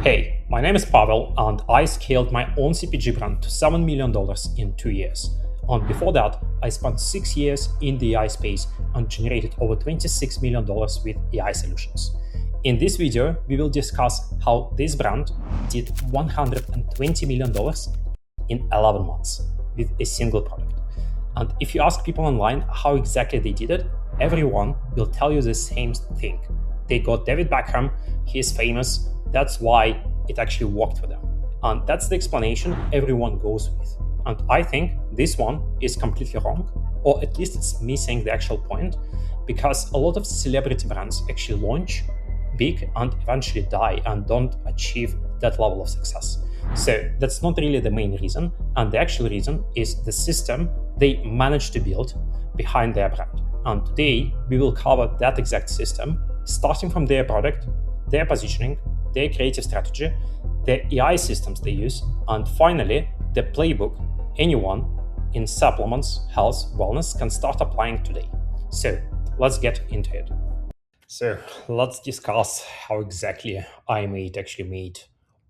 Hey, my name is Pavel, and I scaled my own CPG brand to $7 million in 2 years. And before that, I spent 6 years in the AI space and generated over $26 million with AI solutions. In this video, we will discuss how this brand did $120 million in 11 months with a single product. And if you ask people online how exactly they did it, everyone will tell you the same thing. They got David Beckham, he is famous, that's why it actually worked for them. And that's the explanation everyone goes with. And I think this one is completely wrong, or at least it's missing the actual point, because a lot of celebrity brands actually launch big and eventually die and don't achieve that level of success. So that's not really the main reason. And the actual reason is the system they managed to build behind their brand. And today we will cover that exact system, starting from their product, their positioning, their creative strategy, the AI systems they use, and finally, the playbook anyone in supplements, health, wellness can start applying today. So let's get into it. So let's discuss how exactly IM8 actually made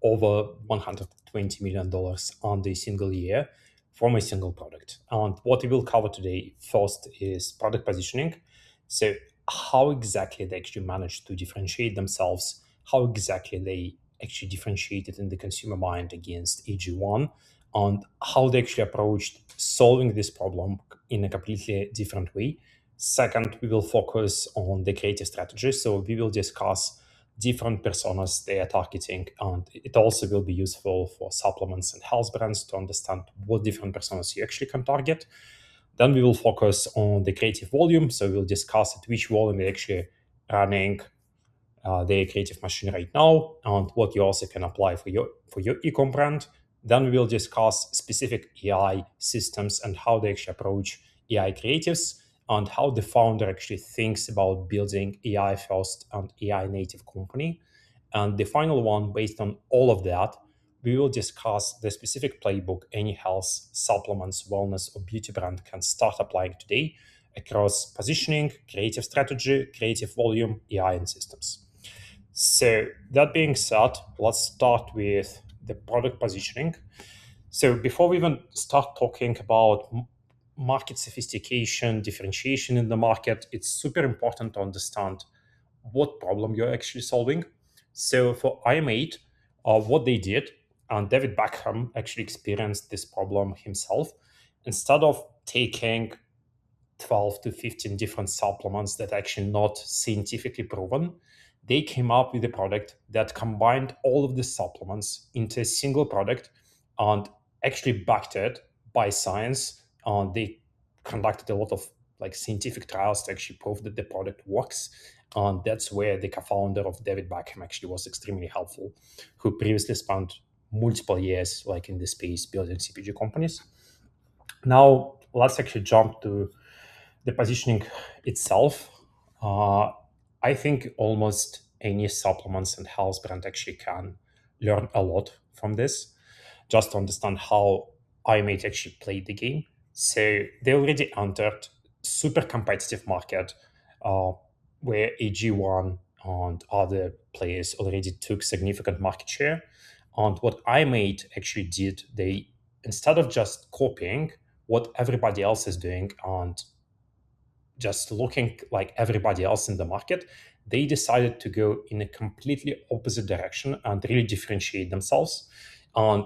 over $120 million on the single year from a single product. And what we will cover today first is product positioning. So how exactly they actually managed to differentiate themselves, how exactly they actually differentiated in the consumer mind against AG1, and how they actually approached solving this problem in a completely different way. Second, we will focus on the creative strategy. So we will discuss different personas they are targeting, and it also will be useful for supplements and health brands to understand what different personas you actually can target. Then we will focus on the creative volume. So we'll discuss at which volume they're actually running their creative machine right now, and what you also can apply for your ecom brand. Then we will discuss specific AI systems and how they actually approach AI creatives, and how the founder actually thinks about building AI first and AI native company. And the final one, based on all of that, we will discuss the specific playbook any health, supplements, wellness, or beauty brand can start applying today across positioning, creative strategy, creative volume, AI, and systems. So that being said, let's start with the product positioning. So before we even start talking about market sophistication, differentiation in the market, it's super important to understand what problem you're actually solving. So for IM8, what they did, and David Beckham actually experienced this problem himself, instead of taking 12 to 15 different supplements that are actually not scientifically proven, they came up with a product that combined all of the supplements into a single product and actually backed it by science. They conducted a lot of scientific trials to actually prove that the product works. And that's where the co-founder of David Beckham actually was extremely helpful, who previously spent multiple years in this space building CPG companies. Now let's actually jump to the positioning itself. I think almost any supplements and health brand actually can learn a lot from this, just to understand how IM8 actually played the game. So they already entered super competitive market where AG1 and other players already took significant market share. And what IM8 actually did, they, instead of just copying what everybody else is doing and just looking like everybody else in the market, they decided to go in a completely opposite direction and really differentiate themselves. And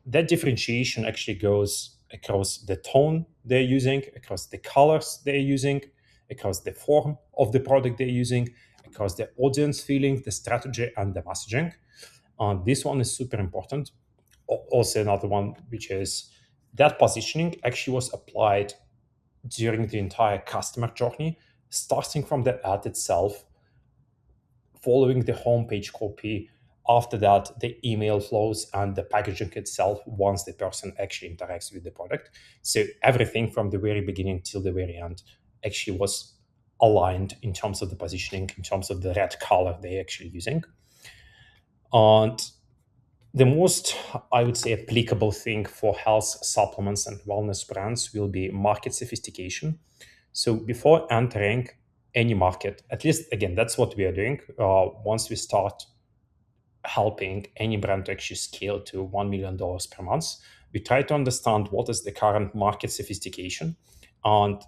that differentiation actually goes across the tone they're using, across the colors they're using, across the form of the product they're using, across the audience feeling, the strategy, and the messaging. And this one is super important. Also, another one, which is that positioning actually was applied during the entire customer journey, starting from the ad itself, following the homepage copy, after that, the email flows and the packaging itself once the person actually interacts with the product. So everything from the very beginning till the very end actually was aligned in terms of the positioning, in terms of the red color they're actually using. And the most, I would say, applicable thing for health supplements and wellness brands will be market sophistication. So before entering any market, at least again, that's what we are doing. Once we start helping any brand to actually scale to $1 million per month. We try to understand what is the current market sophistication. And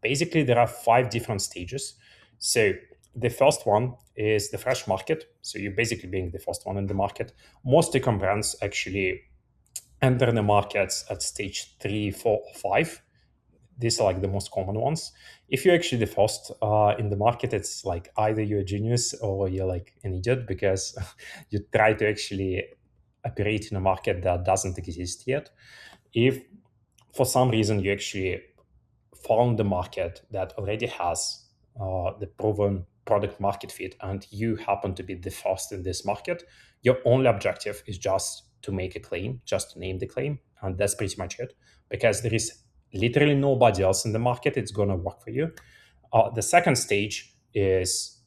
basically, there are 5 different stages. So the first one is the fresh market. So you're basically being the first one in the market. Most ecom brands actually enter the markets at stage 3, 4, or 5. These are like the most common ones. If you're actually the first in the market, it's like either you're a genius or you're like an idiot, because you try to actually operate in a market that doesn't exist yet. If for some reason you actually found the market that already has the proven product market fit and you happen to be the first in this market, your only objective is just to make a claim, just to name the claim, and that's pretty much it, because there is literally nobody else in the market. It's going to work for you. The second stage is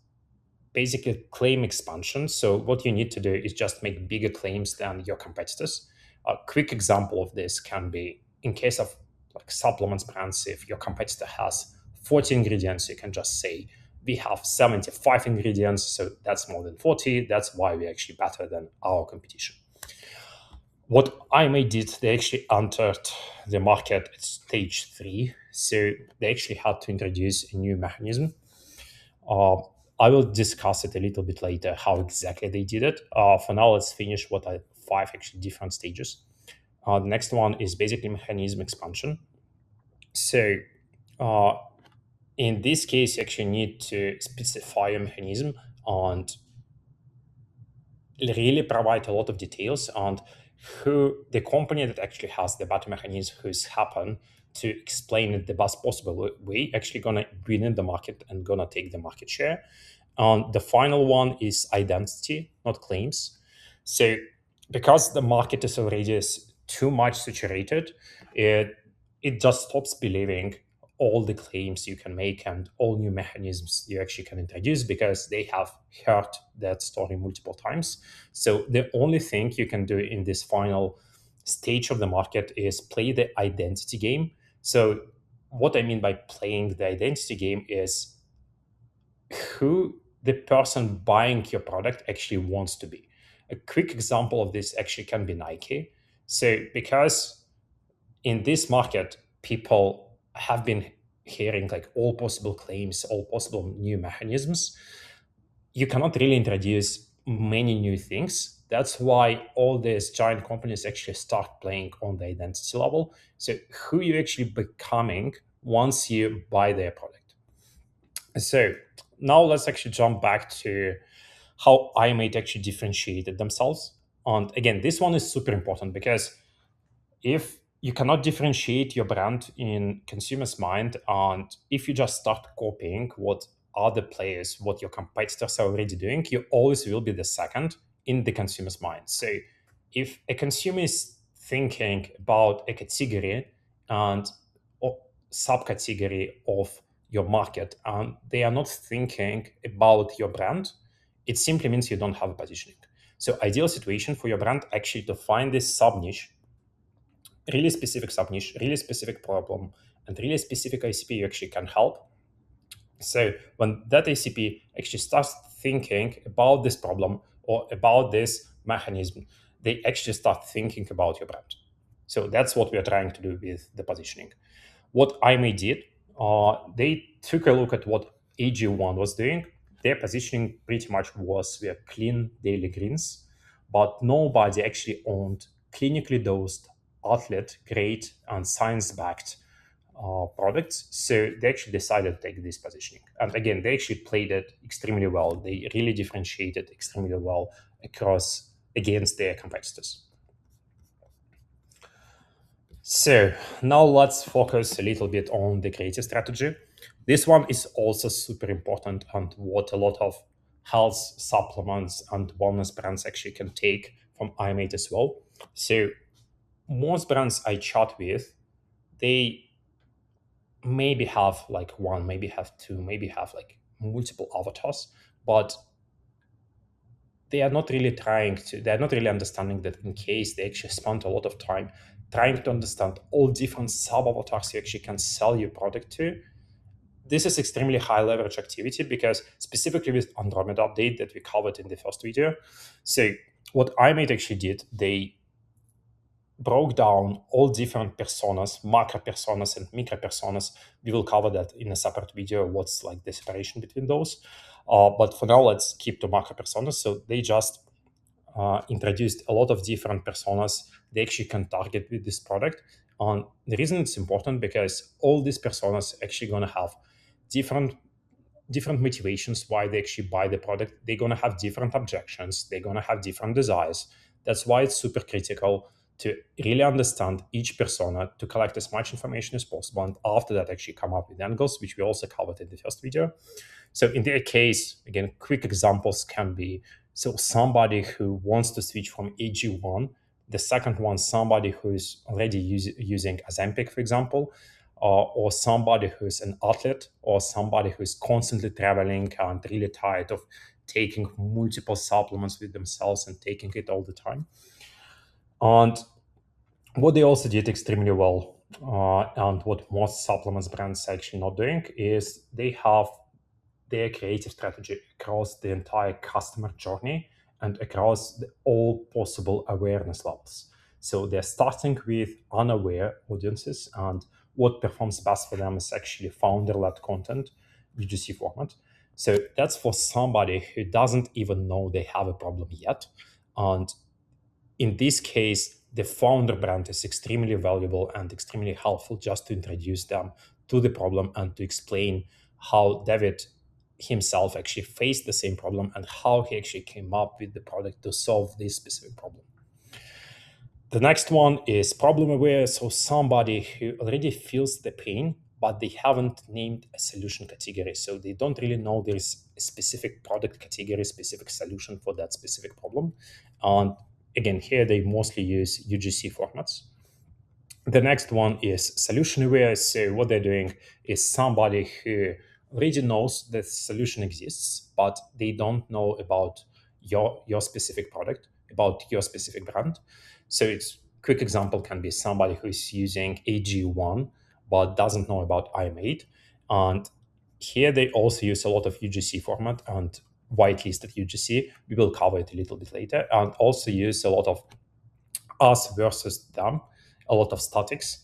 basically claim expansion. So what you need to do is just make bigger claims than your competitors. A quick example of this can be in case of like supplements brands. If your competitor has 40 ingredients, you can just say we have 75 ingredients, so that's more than 40. That's why we're actually better than our competition. What IM8 did, they actually entered the market at stage 3. So they actually had to introduce a new mechanism. I will discuss it a little bit later, how exactly they did it. For now, let's finish what are 5 actually different stages. The next one is basically mechanism expansion. So in this case, you actually need to specify a mechanism and really provide a lot of details on who the company that actually has the better mechanism, who's happen to explain it the best possible way, actually gonna win in the market and gonna take the market share. And the final one is identity, not claims. So because the market is already too much saturated, it just stops believing all the claims you can make and all new mechanisms you actually can introduce, because they have heard that story multiple times. So the only thing you can do in this final stage of the market is play the identity game. So what I mean by playing the identity game is who the person buying your product actually wants to be. A quick example of this actually can be Nike. So because in this market, people have been hearing like all possible claims, all possible new mechanisms, you cannot really introduce many new things. That's why all these giant companies actually start playing on the identity level. So who you actually becoming once you buy their product. So now let's actually jump back to how IM8 actually differentiated themselves. And again, this one is super important, because if you cannot differentiate your brand in consumers' mind, and if you just start copying what other players, what your competitors are already doing, you always will be the second in the consumer's mind. So if a consumer is thinking about a category and subcategory of your market, and they are not thinking about your brand, it simply means you don't have a positioning. So ideal situation for your brand actually to find this sub niche, really specific sub niche, really specific problem, and really specific ICP you actually can help. So when that ICP actually starts thinking about this problem or about this mechanism, they actually start thinking about your brand. So that's what we are trying to do with the positioning. What IMA did, they took a look at what AG1 was doing. Their positioning pretty much was we are clean daily greens, but nobody actually owned clinically dosed, athlete grade, and science-backed products. So they actually decided to take this positioning. And again, they actually played it extremely well. They really differentiated extremely well across against their competitors. So now let's focus a little bit on the creative strategy. This one is also super important, and what a lot of health supplements and wellness brands actually can take from IM8 as well. So most brands I chat with, they maybe have like one, maybe have two, maybe have like multiple avatars, but they're not really understanding that in case they actually spend a lot of time trying to understand all different sub avatars you actually can sell your product to, this is extremely high leverage activity because specifically with Andromeda update that we covered in the first video. So what IM8 actually did, they broke down all different personas, macro personas and micro personas. We will cover that in a separate video, what's like the separation between those. But for now, let's keep to macro personas. So they just introduced a lot of different personas they actually can target with this product. And the reason it's important because all these personas actually going to have different motivations why they actually buy the product. They're going to have different objections. They're going to have different desires. That's why it's super critical to really understand each persona, to collect as much information as possible, and after that actually come up with angles, which we also covered in the first video. So in their case, again, quick examples can be, so somebody who wants to switch from AG1, the second one, somebody who's already using Ozempic, for example, or somebody who's an athlete, or somebody who's constantly traveling and really tired of taking multiple supplements with themselves and taking it all the time. And what they also did extremely well, and what most supplements brands are actually not doing, is they have their creative strategy across the entire customer journey and across all possible awareness levels. So they're starting with unaware audiences, and what performs best for them is actually founder-led content, UGC format. So that's for somebody who doesn't even know they have a problem yet. And in this case, the founder brand is extremely valuable and extremely helpful just to introduce them to the problem and to explain how David himself actually faced the same problem and how he actually came up with the product to solve this specific problem. The next one is problem aware. So somebody who already feels the pain, but they haven't named a solution category. So they don't really know there's a specific product category, specific solution for that specific problem. And again, here they mostly use UGC formats. The next one is solution aware. So what they're doing is somebody who already knows the solution exists, but they don't know about your specific product, about your specific brand. So it's quick example can be somebody who is using AG1 but doesn't know about IM8. And here they also use a lot of UGC format and whitelisted UGC. We will cover it a little bit later, and also use a lot of us versus them, a lot of statics.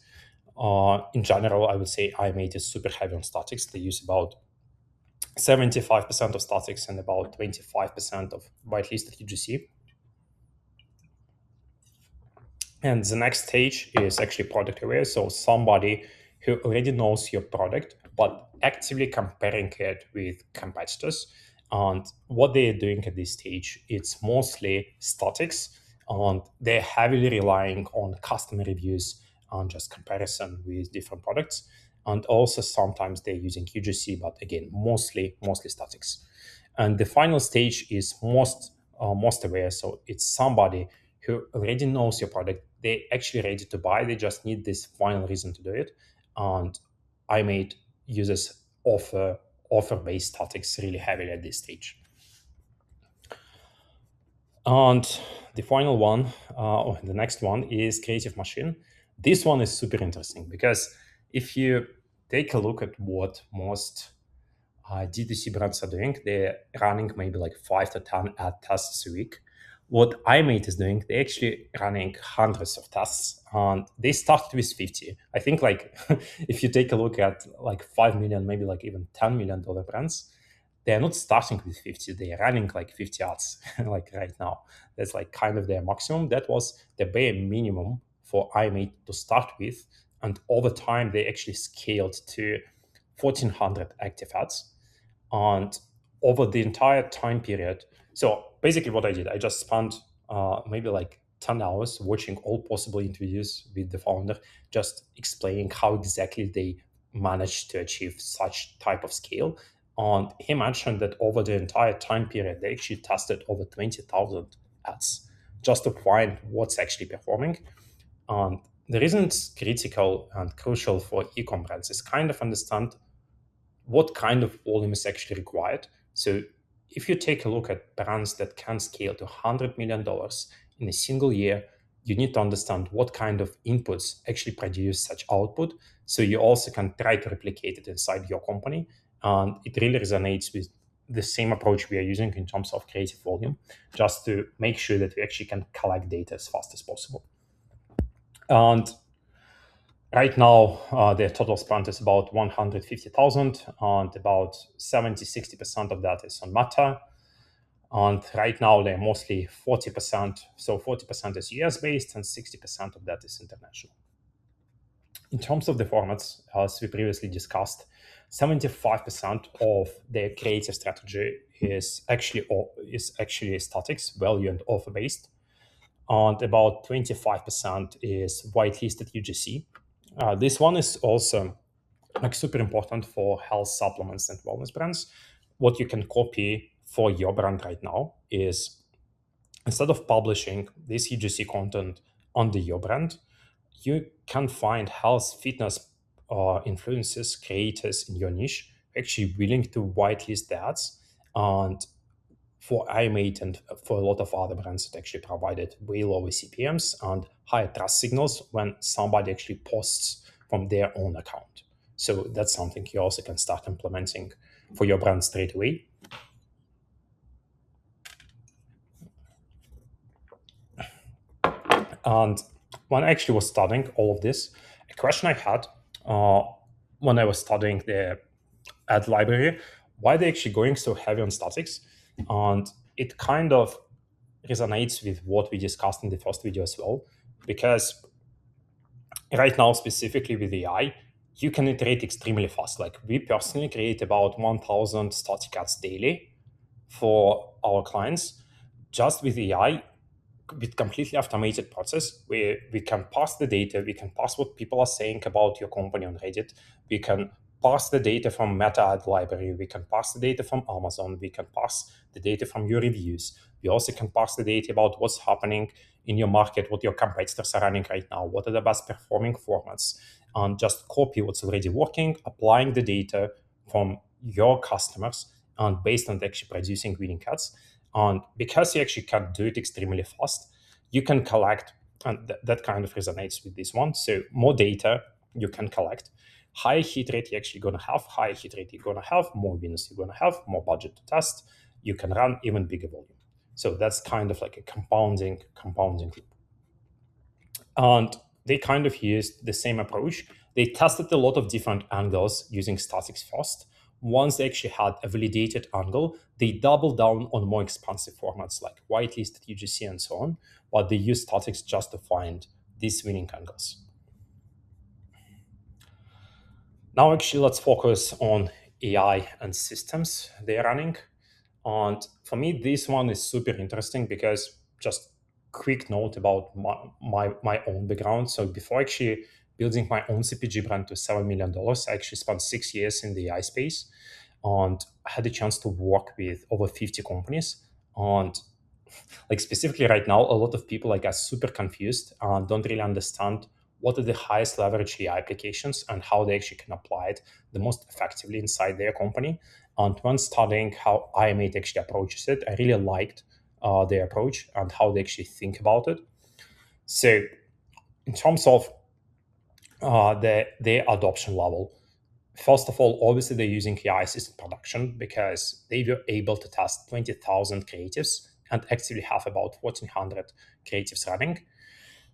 In general, I would say IM8 is super heavy on statics. They use about 75% of statics and about 25% of whitelisted UGC. And the next stage is actually product aware. So somebody who already knows your product, but actively comparing it with competitors. And what they're doing at this stage, it's mostly statics, and they're heavily relying on customer reviews and just comparison with different products. And also sometimes they're using UGC, but again, mostly statics. And the final stage is most aware. So it's somebody who already knows your product. They're actually ready to buy. They just need this final reason to do it. And IM8 uses offer-based statics really heavily at this stage. And the final one, or the next one, is Creative Machine. This one is super interesting because if you take a look at what most D2C brands are doing, they're running maybe like 5 to 10 ad tests a week. What IM8 is doing, they're actually running hundreds of tests, and they started with 50. I think like if you take a look at like 5 million, maybe like even $10 million brands, they're not starting with 50, they're running like 50 ads like right now. That's like kind of their maximum. That was the bare minimum for IM8 to start with. And over time, they actually scaled to 1,400 active ads. And over the entire time period, so basically what I did, I just spent maybe like 10 hours watching all possible interviews with the founder, just explaining how exactly they managed to achieve such type of scale. And he mentioned that over the entire time period, they actually tested over 20,000 ads just to find what's actually performing. And the reason it's critical and crucial for ecom brands is kind of understand what kind of volume is actually required. So if you take a look at brands that can scale to $100 million in a single year, you need to understand what kind of inputs actually produce such output, so you also can try to replicate it inside your company. And it really resonates with the same approach we are using in terms of creative volume, just to make sure that we actually can collect data as fast as possible. And right now, their total spend is about 150,000, and about 70-60% of that is on Meta. And right now, they're mostly 40%. So 40% is US based, and 60% of that is international. In terms of the formats, as we previously discussed, 75% of their creative strategy is actually statics, value and offer based, and about 25% is whitelisted UGC. This one is also like super important for health supplements and wellness brands. What you can copy for your brand right now is, instead of publishing this UGC content under your brand, you can find health fitness influencers, creators in your niche actually willing to whitelist the ads. And for IM8 and for a lot of other brands, it actually provided way lower CPMs and higher trust signals when somebody actually posts from their own account. So that's something you also can start implementing for your brand straight away. And when I actually was studying all of this, a question I had uh, when I was studying the ad library, why they're actually going so heavy on statics. And it kind of resonates with what we discussed in the first video as well, because right now, specifically with AI, you can iterate extremely fast. Like we personally create about 1,000 static ads daily for our clients just with AI, with completely automated process where we can pass the data, we can pass what people are saying about your company on Reddit, we can pass the data from Meta ad library, we can pass the data from Amazon, we can pass the data from your reviews. We also can pass the data about what's happening in your market, what your competitors are running right now, what are the best performing formats, and just copy what's already working, applying the data from your customers, and based on actually producing winning ads. And because you actually can do it extremely fast, you can collect, and that kind of resonates with this one. So more data you can collect, higher hit rate you're actually going to have, higher hit rate you're going to have, more wins you're going to have, more budget to test, you can run even bigger volume. So that's kind of like a compounding loop. And they kind of used the same approach. They tested a lot of different angles using statics first. Once they actually had a validated angle, they doubled down on more expensive formats like whitelisted UGC and so on, but they used statics just to find these winning angles. Now, actually, let's focus on AI and systems they're running. And for me, this one is super interesting because, just quick note about my own background. So before actually building my own CPG brand to $7 million, I actually spent 6 years in the AI space, and I had the chance to work with over 50 companies. And like specifically right now, a lot of people like are super confused and don't really understand what are the highest leverage AI applications and how they actually can apply it the most effectively inside their company. And when studying how IM8 actually approaches it, I really liked their approach and how they actually think about it. So in terms of their adoption level, first of all, obviously they're using AI assisted production because they were able to test 20,000 creatives and actually have about 1,400 creatives running.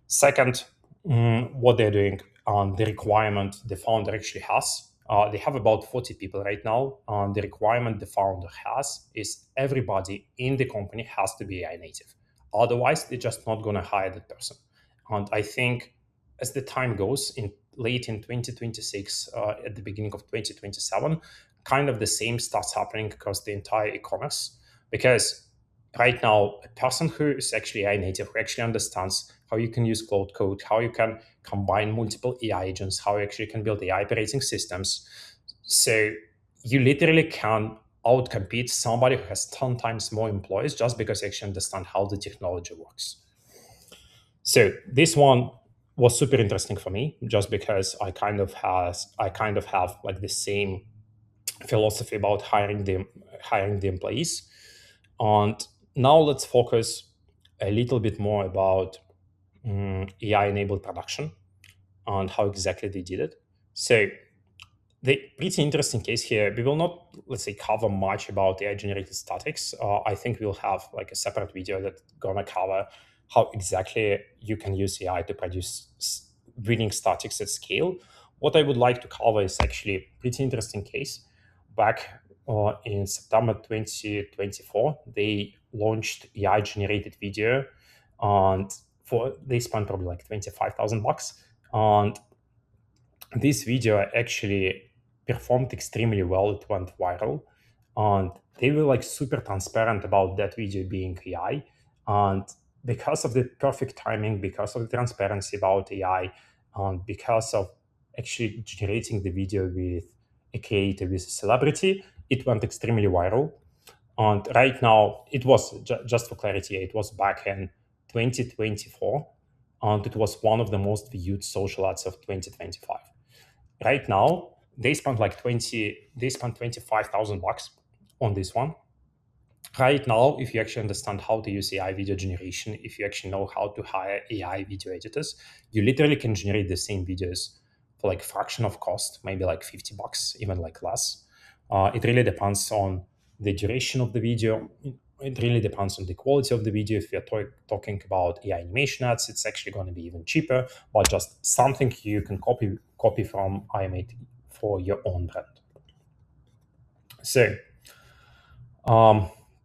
Second, what they're doing on the requirement the founder actually has. They have about 40 people right now. The requirement the founder has is everybody in the company has to be AI native. Otherwise, they're just not going to hire that person. And I think as the time goes, in late in 2026, at the beginning of 2027, kind of the same starts happening across the entire e-commerce, because right now, a person who is actually AI native, who actually understands how you can use cloud code, how you can combine multiple AI agents, how you actually can build AI operating systems. So you literally can outcompete somebody who has 10 times more employees just because they actually understand how the technology works. So this one was super interesting for me just because I kind of have like the same philosophy about hiring the employees. And now let's focus a little bit more about AI-enabled production and how exactly they did it. So the pretty interesting case here, we will not, let's say, cover much about AI-generated statics. I think we'll have like a separate video that's gonna cover how exactly you can use AI to produce winning statics at scale. What I would like to cover is actually a pretty interesting case. Back in September 2024, they launched AI-generated video, and they spent probably like $25,000, and this video actually performed extremely well. It went viral, and they were like super transparent about that video being AI. And because of the perfect timing, because of the transparency about AI, and because of actually generating the video with a creator, with a celebrity, it went extremely viral. And right now, it was just for clarity, it was back in 2024, and it was one of the most viewed social ads of 2025. Right now, they spent like 20, they spent $25,000 on this one. Right now, if you actually understand how to use AI video generation, if you actually know how to hire AI video editors, you literally can generate the same videos for like fraction of cost, maybe like $50, even like less. It really depends on the duration of the video. It really depends on the quality of the video. If you're talking about AI animation ads, it's actually going to be even cheaper, but just something you can copy from IM8 for your own brand. So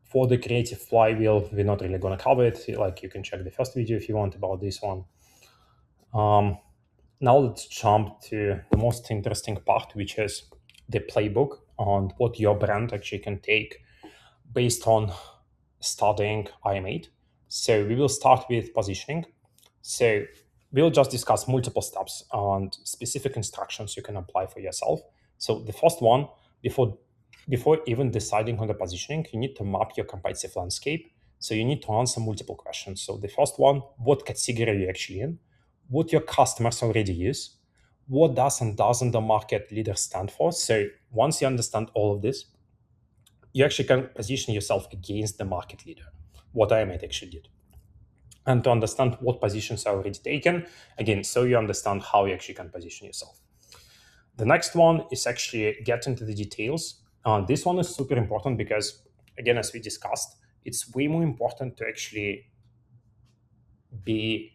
for the creative flywheel, we're not really going to cover it. Like, you can check the first video if you want about this one. Now let's jump to the most interesting part, which is the playbook and what your brand actually can take based on studying IM8. So we will start with positioning. So we'll just discuss multiple steps and specific instructions you can apply for yourself. So the first one, before even deciding on the positioning, you need to map your competitive landscape. So you need to answer multiple questions. So the first one, what category are you actually in? What your customers already use? What does and doesn't the market leader stand for? So once you understand all of this, you actually can position yourself against the market leader, what IM8 actually did. And to understand what positions are already taken, again, so you understand how you actually can position yourself. The next one is actually get into the details. This one is super important because, again, as we discussed, it's way more important to actually be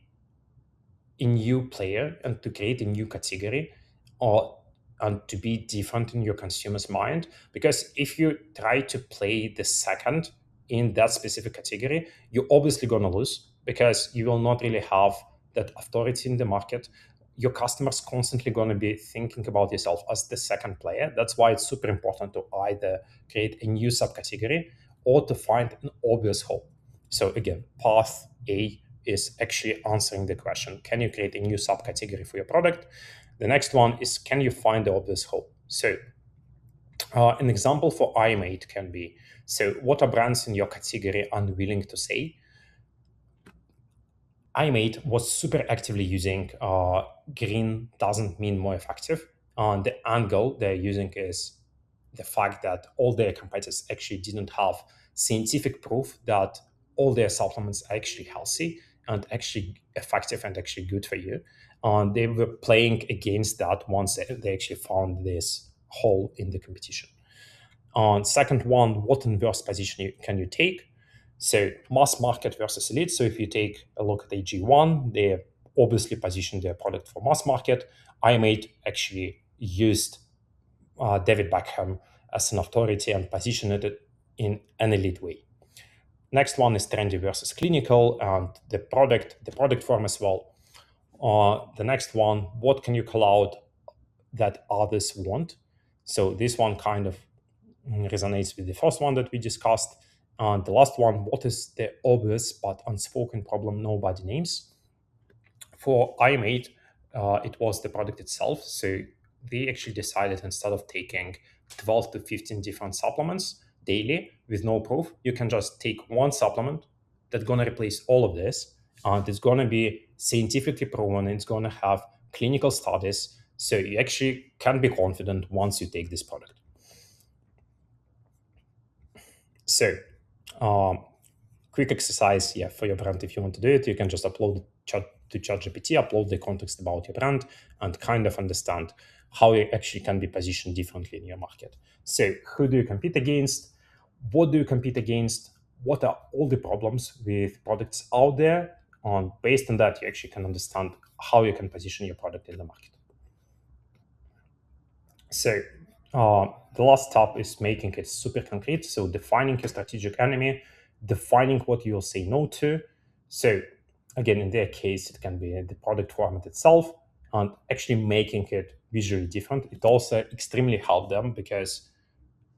a new player and to create a new category, or and to be different in your consumer's mind. Because if you try to play the second in that specific category, you're obviously going to lose, because you will not really have that authority in the market. Your customers constantly going to be thinking about yourself as the second player. That's why it's super important to either create a new subcategory or to find an obvious hole. So again, path A is actually answering the question, can you create a new subcategory for your product? The next one is, can you find the obvious hole? So an example for IM8 can be, so what are brands in your category unwilling to say? IM8 was super actively using green doesn't mean more effective. And the angle they're using is the fact that all their competitors actually didn't have scientific proof that all their supplements are actually healthy and actually effective and actually good for you. And they were playing against that once they actually found this hole in the competition. And second one, what inverse position can you take? So mass market versus elite. So if you take a look at AG1, they obviously positioned their product for mass market. IM8 actually used David Beckham as an authority and positioned it in an elite way. Next one is trendy versus clinical, and the product form as well. The next one, what can you call out that others want? So this one kind of resonates with the first one that we discussed. And the last one, what is the obvious but unspoken problem nobody names? For IM8, it was the product itself. So they actually decided, instead of taking 12 to 15 different supplements daily with no proof, you can just take one supplement that's going to replace all of this. And it's going to be scientifically proven. It's going to have clinical studies. So you actually can be confident once you take this product. So quick exercise, yeah, for your brand. If you want to do it, you can just upload it to ChatGPT, upload the context about your brand, and kind of understand how you actually can be positioned differently in your market. So who do you compete against? What do you compete against? What are all the problems with products out there? And based on that, you actually can understand how you can position your product in the market. So the last step is making it super concrete. So defining your strategic enemy, defining what you'll say no to. So again, in their case, it can be the product format itself, and actually making it visually different. It also extremely helped them because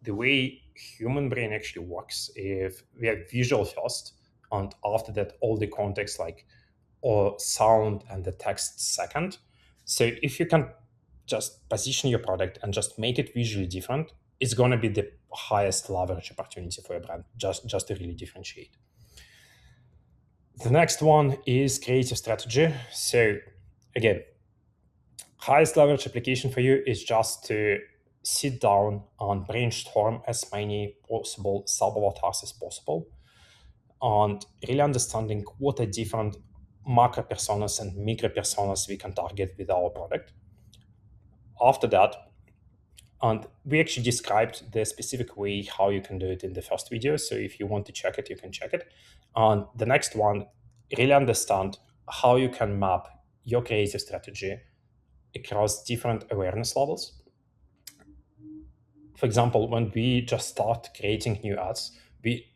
the way human brain actually works, if we are visual first, and after that, all the context like or sound and the text second. So if you can just position your product and just make it visually different, it's going to be the highest leverage opportunity for your brand, just to really differentiate. The next one is creative strategy. So again, highest leverage application for you is just to sit down and brainstorm as many possible sub-avatars as possible, and really understanding what are different macro personas and micro personas we can target with our product. After that, and we actually described the specific way how you can do it in the first video. So if you want to check it, you can check it. And the next one, really understand how you can map your creative strategy across different awareness levels. For example, when we just start creating new ads, we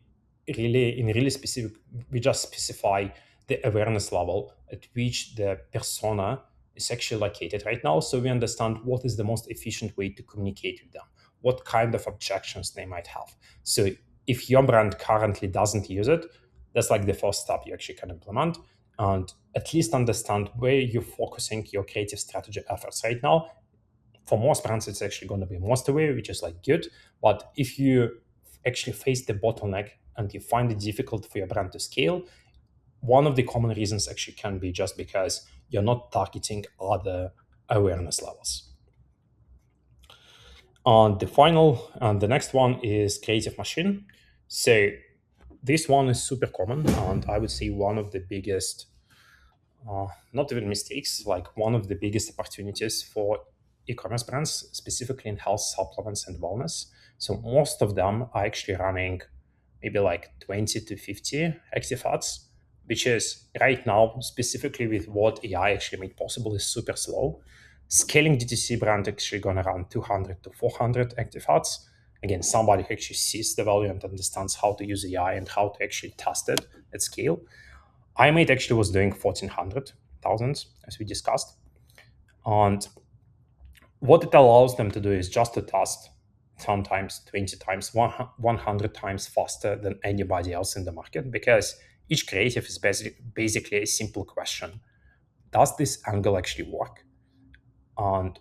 really specific, we just specify the awareness level at which the persona is actually located right now. So we understand what is the most efficient way to communicate with them, what kind of objections they might have. So if your brand currently doesn't use it, that's like the first step you actually can implement, and at least understand where you're focusing your creative strategy efforts right now. For most brands, it's actually going to be most aware, which is like good. But if you actually face the bottleneck and you find it difficult for your brand to scale, one of the common reasons actually can be just because you're not targeting other awareness levels. And the next one is creative machine. So this one is super common, and I would say one of the biggest not even mistakes, like one of the biggest opportunities for e-commerce brands, specifically in health supplements and wellness. So most of them are actually running maybe like 20 to 50 active ads, which is right now, specifically with what AI actually made possible, is super slow. Scaling DTC brand actually gonna run 200 to 400 active ads. Again, somebody who actually sees the value and understands how to use AI and how to actually test it at scale. IM8 actually was doing 1,400,000, as we discussed. And what it allows them to do is just to test 10 times, 20 times, 100 times faster than anybody else in the market, because each creative is basically a simple question. Does this angle actually work? And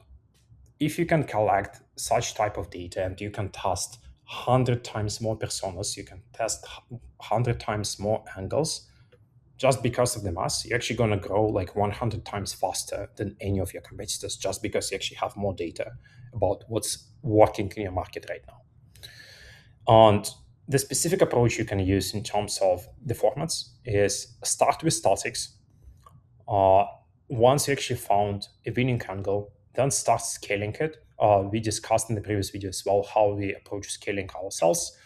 if you can collect such type of data and you can test 100 times more personas, you can test 100 times more angles, just because of the mass, you're actually going to grow like 100 times faster than any of your competitors, just because you actually have more data about what's working in your market right now. And the specific approach you can use in terms of the formats is start with statics. Once you actually found a winning angle, then start scaling it. We discussed in the previous video as well how we approach scaling ourselves.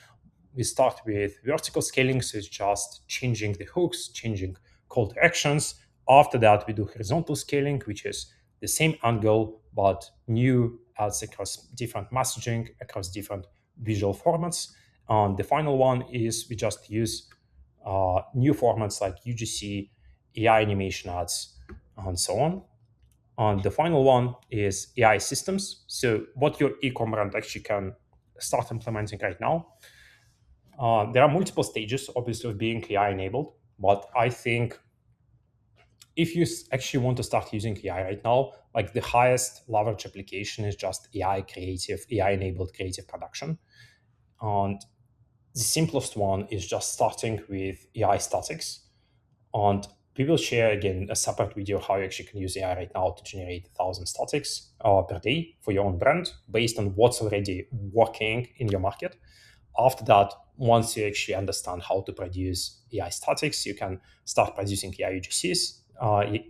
We start with vertical scaling, so it's just changing the hooks, changing call to actions. After that, we do horizontal scaling, which is the same angle, but new ads across different messaging, across different visual formats. And the final one is we just use new formats like UGC, AI animation ads, and so on. And the final one is AI systems. So what your ecom brand actually can start implementing right now. There are multiple stages, obviously, of being AI enabled, but I think if you actually want to start using AI right now, like the highest leverage application is just AI enabled creative production. And the simplest one is just starting with AI statics. And we will share again a separate video how you actually can use AI right now to generate 1,000 statics per day for your own brand based on what's already working in your market. After that, once you actually understand how to produce AI statics, you can start producing AI UGCs.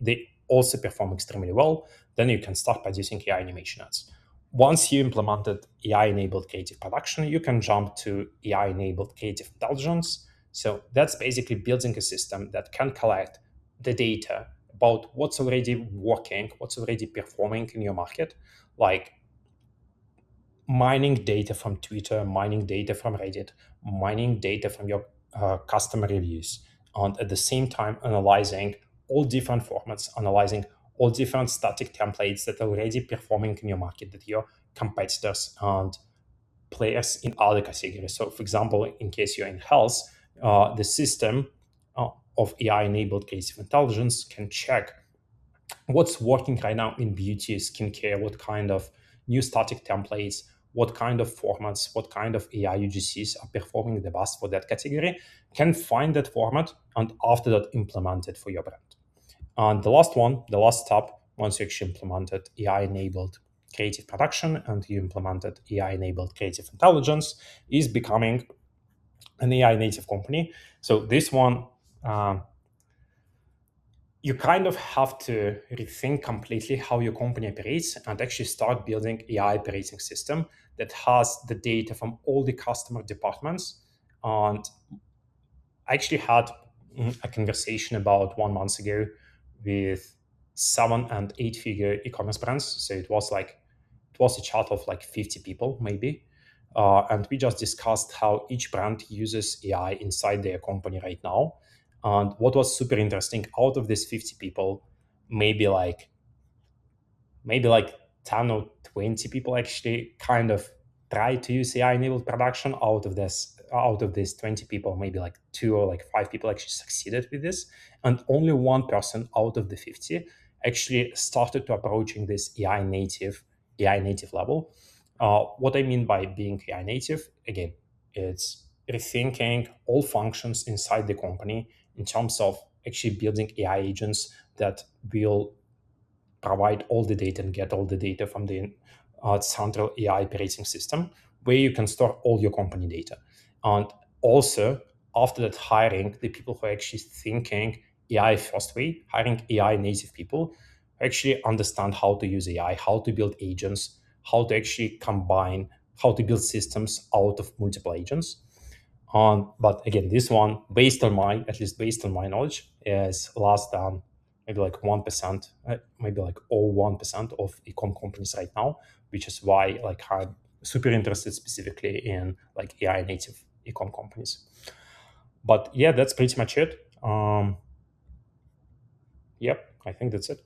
They also perform extremely well. Then you can start producing AI animation ads. Once you implemented AI-enabled creative production, you can jump to AI-enabled creative intelligence. So that's basically building a system that can collect the data about what's already working, what's already performing in your market, like mining data from Twitter, mining data from Reddit, mining data from your customer reviews, and at the same time analyzing all different formats, analyzing all different static templates that are already performing in your market that your competitors and players in other categories. So, for example, in case you're in health, the system of AI-enabled creative intelligence can check what's working right now in beauty, skincare, what kind of new static templates, what kind of formats, what kind of AI UGCs are performing the best for that category, can find that format and after that implement it for your brand. And the last one, the last step, once you actually implemented AI-enabled creative production and you implemented AI-enabled creative intelligence, is becoming an AI native company. So this one, you kind of have to rethink completely how your company operates and actually start building AI operating system that has the data from all the customer departments. And I actually had a conversation about 1 month ago with 7 and 8 figure e-commerce brands. So it was a chat of like 50 people maybe. And we just discussed how each brand uses AI inside their company right now. And what was super interesting, out of these 50 people, maybe like maybe like 10 or 20 people actually kind of try to use AI enabled production. Out of this 20 people, maybe like 2 or 5 people actually succeeded with this. And only one person out of the 50 actually started to approaching this AI native level. What I mean by being AI native, again, it's rethinking all functions inside the company in terms of actually building AI agents that will provide all the data and get all the data from the central AI operating system where you can store all your company data. And also, after that, hiring the people who are actually thinking AI first way, hiring AI native people who actually understand how to use AI, how to build agents, how to actually combine, how to build systems out of multiple agents. But again, this one, at least based on my knowledge, is less than maybe like 1%, maybe like 0.1% of ecom companies right now, which is why like I'm super interested specifically in like AI native ecom companies. But yeah, that's pretty much it. Yep, I think that's it.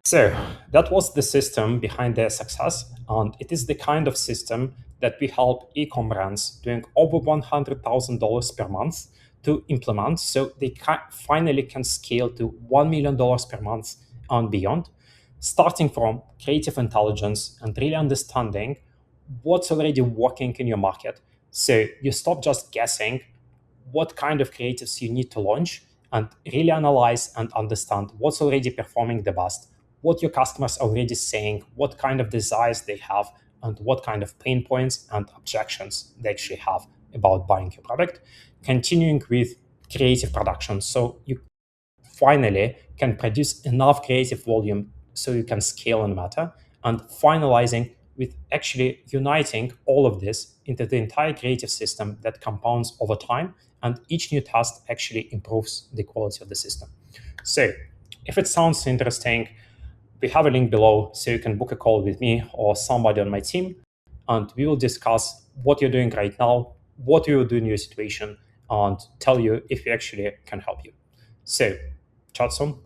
So that was the system behind their success, and it is the kind of system that we help e-com brands doing over $100,000 per month to implement, so they finally can scale to $1 million per month and beyond, starting from creative intelligence and really understanding what's already working in your market. So you stop just guessing what kind of creatives you need to launch and really analyze and understand what's already performing the best, what your customers are already saying, what kind of desires they have, and what kind of pain points and objections they actually have about buying your product. Continuing with creative production. So you finally can produce enough creative volume so you can scale and matter, and finalizing with actually uniting all of this into the entire creative system that compounds over time, and each new task actually improves the quality of the system. So if it sounds interesting, we have a link below so you can book a call with me or somebody on my team, and we will discuss what you're doing right now, what you will do in your situation, and tell you if we actually can help you. So chat soon.